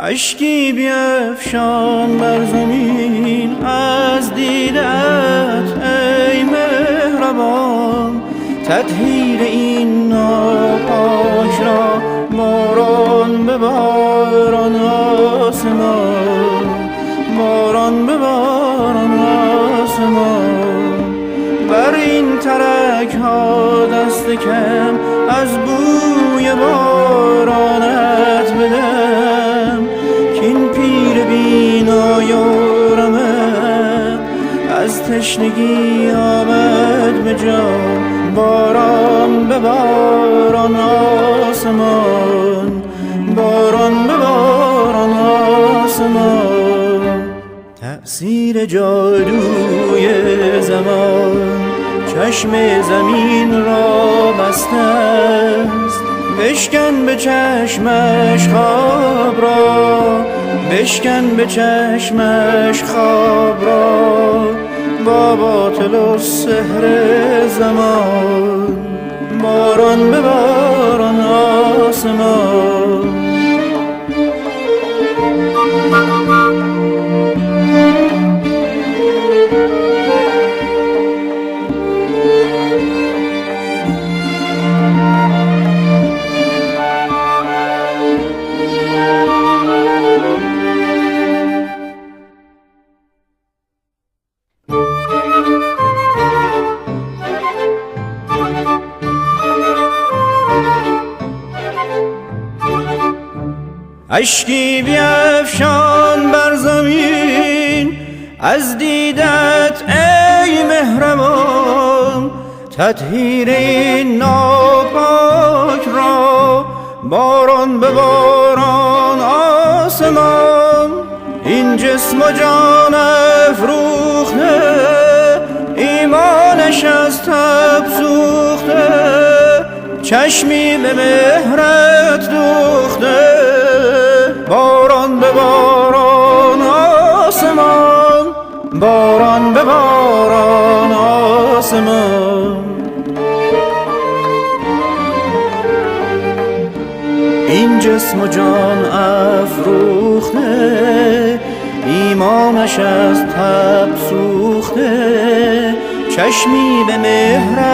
اشکی بیفشان بر زمین از دیدت ای مهربان، تطهیر این ناپاک را باران بباران آسمان، باران بباران آسمان. بر این ترک ها دست کم از بوی بارانت بدم، کین پیر بینای و رمق از تشنگی آمد به جان. باران بباران آسمان، باران بباران آسمان. تأثیر جادوی زمان چشم زمین را بسته است، بشکن به چشمش خواب را، بشکن به چشمش خواب را با باطل و سحر زمان. باران بباران آسمان. اشکی بیفشان بر زمین از دیدت ای مهربان، تطهیر این ناپاک را باران بباران آسمان. این جسم و جان افروخته ایمانش از تب سوخته، چشمی به مهرت دوخته. باران بباران آسمان، باران بباران آسمان. این جسم و جان افروخته ایمانش از تب سوخته، چشمی به مهرت